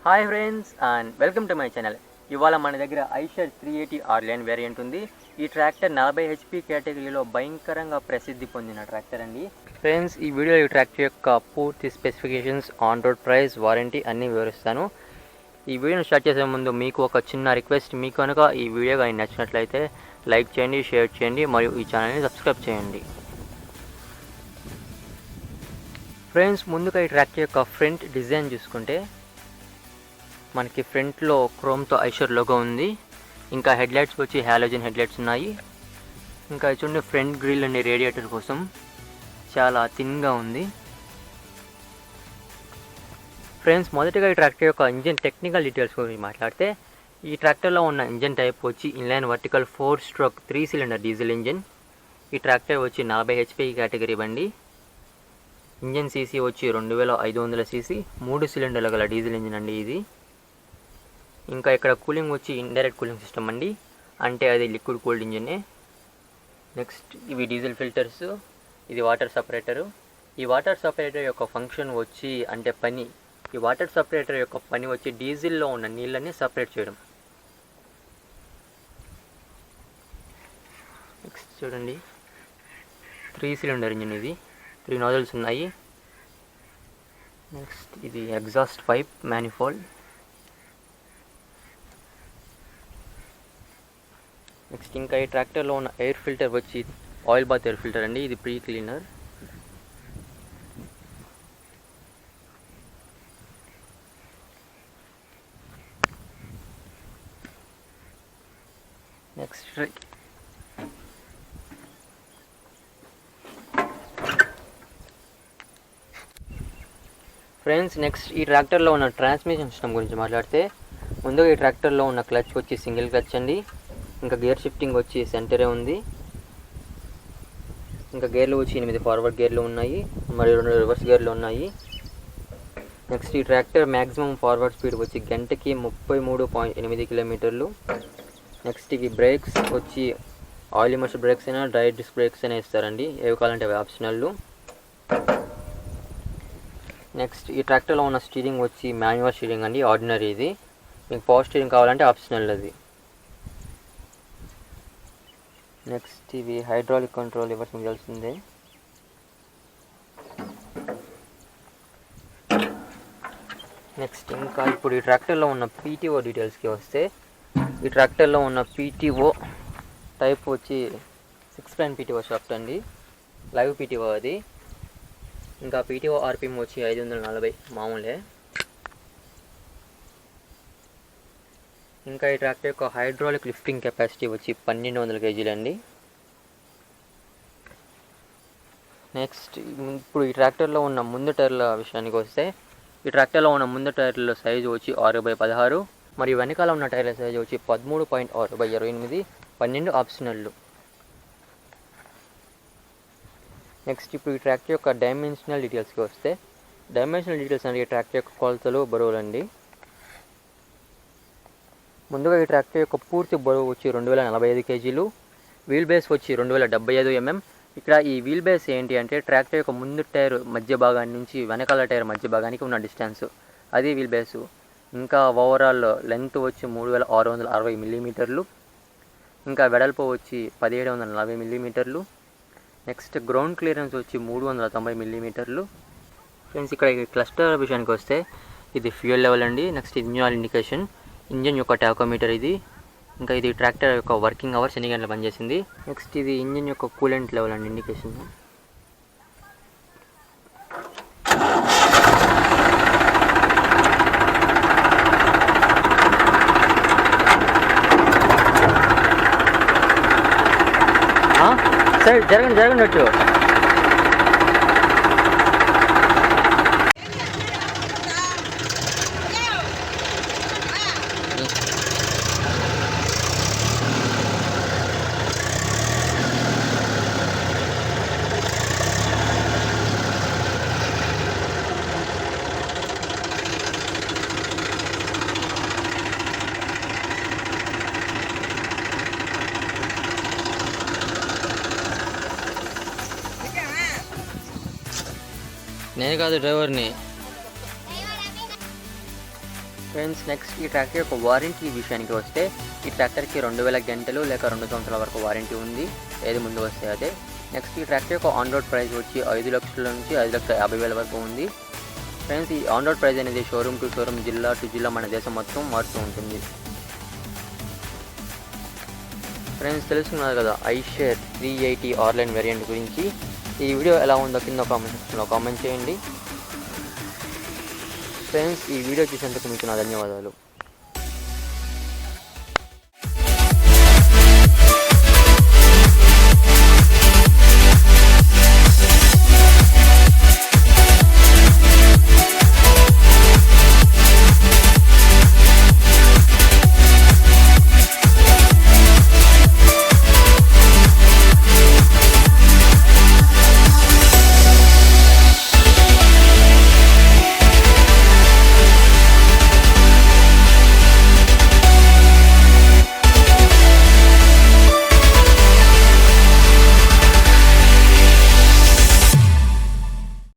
Hi friends and welcome to my channel. ఇవాళ మన దగ్గర ఐషర్ 380 ఆర్లైన్ వేరియంట్ ఉంది. ఈ ట్రాక్టర్ 40 HP కేటగిరీలో భయంకరంగా ప్రసిద్ధి పొందిన ట్రాక్టర్ అండి. ఫ్రెండ్స్, ఈ వీడియో ఈ ట్రాక్టర్ యొక్క పూర్తి specifications, on road price, warranty అన్నీ వివరిస్తాను. ఈ వీడియోని స్టార్ట్ చేసే ముందు మీకు ఒక చిన్న రిక్వెస్ట్. మీకు కనుక ఈ వీడియో కానీ నచ్చినట్లయితే లైక్ చేయండి, షేర్ చేయండి మరియు ఈ ఛానల్ని సబ్స్క్రైబ్ చేయండి. ఫ్రెండ్స్, ముందుగా ఈ ట్రాక్టర్ యొక్క ఫ్రంట్ డిజైన్ చూసుకుంటే మనకి ఫ్రంట్లో క్రోమ్తో ఐషర్ లోగో ఉంది. ఇంకా హెడ్లైట్స్ వచ్చి హాలోజన్ హెడ్లైట్స్ ఉన్నాయి. ఇంకా చూడండి, ఫ్రంట్ గ్రిల్ అండి రేడియేటర్ కోసం చాలా థిన్గా ఉంది. ఫ్రెండ్స్, మొదటిగా ఈ ట్రాక్టర్ యొక్క ఇంజన్ టెక్నికల్ డీటెయిల్స్ గురించి మాట్లాడితే, ఈ ట్రాక్టర్లో ఉన్న ఇంజన్ టైప్ వచ్చి inline vertical 4-stroke 3-cylinder diesel engine. ఈ ట్రాక్టర్ వచ్చి 40 HP కేటగిరీ బండి. ఇంజన్ సీసీ వచ్చి 2500 cc, 3 సిలిండర్ల గల డీజిల్ ఇంజన్ అండి ఇది. ఇంకా ఇక్కడ కూలింగ్ వచ్చి ఇండైరెక్ట్ కూలింగ్ సిస్టమ్ అండి, అంటే అది లిక్విడ్ కూల్డ్ ఇంజనే. నెక్స్ట్ ఇవి డీజిల్ ఫిల్టర్స్, ఇది వాటర్ సపరేటరు. ఈ వాటర్ సపరేటర్ యొక్క ఫంక్షన్ వచ్చి ఈ వాటర్ సపరేటర్ యొక్క పని వచ్చి డీజిల్లో ఉన్న నీళ్ళని సపరేట్ చేయడం. నెక్స్ట్ చూడండి, 3-cylinder ఇంజిన్ ఇది, 3 nozzles ఉన్నాయి. నెక్స్ట్ ఇది ఎగ్జాస్ట్ పైప్ మ్యానిఫోల్డ్. నెక్స్ట్ ఇంకా ఈ ట్రాక్టర్లో ఉన్న ఎయిర్ ఫిల్టర్ వచ్చి ఆయిల్ బాత్ ఎయిర్ ఫిల్టర్ అండి, ఇది pre cleaner. Next friends, next ఈ ట్రాక్టర్లో ఉన్న ట్రాన్స్మిషన్ సిస్టమ్ గురించి మాట్లాడితే, ముందుగా ఈ ట్రాక్టర్లో ఉన్న క్లచ్ వచ్చి సింగిల్ క్లచ్ అండి. ఇంకా గేర్ షిఫ్టింగ్ వచ్చి సెంటరే ఉంది. ఇంకా గేర్లు వచ్చి 8 ఫార్వర్డ్ గేర్లు ఉన్నాయి మరియు 2 రివర్స్ గేర్లు ఉన్నాయి. నెక్స్ట్ ఈ ట్రాక్టర్ మ్యాక్సిమం ఫార్వర్డ్ స్పీడ్ వచ్చి గంటకి 33.8 కిలోమీటర్లు. నెక్స్ట్ ఇవి బ్రేక్స్ వచ్చి ఆయిల్ ఇమర్స్డ్ బ్రేక్స్ అయినా, డ్రై డిస్క్ బ్రేక్స్ అయినా ఇస్తారండి, ఏవి కావాలంటే అవి ఆప్షనల్. నెక్స్ట్ ఈ ట్రాక్టర్లో ఉన్న స్టీరింగ్ వచ్చి మాన్యువల్ స్టీరింగ్ అండి, ఆర్డినరీ ఇది. మీకు పవర్ స్టీరింగ్ కావాలంటే ఆప్షనల్ అది. నెక్స్ట్ ఇవి హైడ్రాలిక్ కంట్రోల్ లివర్స్ మీకు తెలిసిందే. నెక్స్ట్ ఇంకా ఇప్పుడు ఈ ట్రాక్టర్లో ఉన్న PTO డీటెయిల్స్కి వస్తే, ఈ ట్రాక్టర్లో ఉన్న PTO టైప్ వచ్చి 6-spline PTO షాఫ్ట్ అండి, లైవ్ PTO అది. ఇంకా PTO R.P.M వచ్చి 540 మామూలే. ఇంకా ఈ ట్రాక్టర్ యొక్క హైడ్రాలిక్ లిఫ్టింగ్ కెపాసిటీ వచ్చి 1200 kg అండి. నెక్స్ట్ ఇప్పుడు ఈ ట్రాక్టర్లో ఉన్న ముందు టైర్ల విషయానికి వస్తే, ఈ ట్రాక్టర్లో ఉన్న ముందు టైర్ల సైజు వచ్చి 6/16 మరియు వెనకాల ఉన్న టైర్ల సైజు వచ్చి 13.6/28, 12 ఆప్షనల్. నెక్స్ట్ ఇప్పుడు ఈ ట్రాక్టర్ యొక్క డైమెన్షనల్ డీటెయిల్స్కి వస్తే, డైమెన్షనల్ డీటెయిల్స్ అంటే ఈ ట్రాక్టర్ యొక్క కొలతలు, బరువులు అండి. ముందుగా ఈ ట్రాక్టర్ యొక్క పూర్తి బరువు వచ్చి 2045 kg, వీల్ బేస్ వచ్చి 2075 mm. ఇక్కడ ఈ వీల్ బేస్ ఏంటి అంటే, ట్రాక్టర్ యొక్క ముందు టైర్ మధ్య భాగాన్ని నుంచి వెనకాల టైర్ మధ్య భాగానికి ఉన్న డిస్టెన్స్, అది వీల్ బేసు. ఇంకా ఓవరాల్ లెంత్ వచ్చి 3660 mm. ఇంకా వెడల్పు వచ్చి 1740 mm. నెక్స్ట్ గ్రౌండ్ క్లియరెన్స్ వచ్చి 390 mm. ఫ్రెండ్స్, ఇక్కడ ఈ క్లస్టర్ విషయానికి వస్తే, ఇది ఫ్యూయల్ లెవెల్ అండి. Next engine oil indication, engine యొక్క టాకోమీటర్ ఇది. ఇంకా ఇది ట్రాక్టర్ యొక్క వర్కింగ్ అవర్స్, ఎన్ని గంటలు పనిచేసింది. నెక్స్ట్ ఇది ఇంజన్ యొక్క కూలెంట్ లెవెల్ అండి, ఇండికేషన్. సరే జరగండి వచ్చు. నేను కాదు డ్రైవర్ని. ఫ్రెండ్స్ నెక్స్ట్ ఈ ట్రాక్టర్ యొక్క వారంటీ విషయానికి వస్తే ఈ ట్రాక్టర్కి 2000 గంటలు లేక 2 సంవత్సరాల వరకు వారంటీ ఉంది, ఏది ముందు వస్తే అదే. నెక్స్ట్ ఈ ట్రాక్టర్ యొక్క ఆన్ రోడ్ ప్రైస్ వచ్చి 5 లక్షల నుంచి 5,50,000 వరకు ఉంది. ఫ్రెండ్స్ ఈ ఆన్ రోడ్ ప్రైస్ అనేది షోరూమ్ టు షోరూమ్, జిల్లా టు జిల్లా మన దేశం మొత్తం మారుతూ ఉంటుంది. ఫ్రెండ్స్ తెలుసుకున్నారు కదా ఐషర్ 380 ఆర్లైన్ వేరియంట్ గురించి. ఈ వీడియో ఎలా ఉందో కింద కామెంట్ సెక్షన్లో కామెంట్ చేయండి. ఫ్రెండ్స్ ఈ వీడియో చూసేందుకు మీకు నా ధన్యవాదాలు.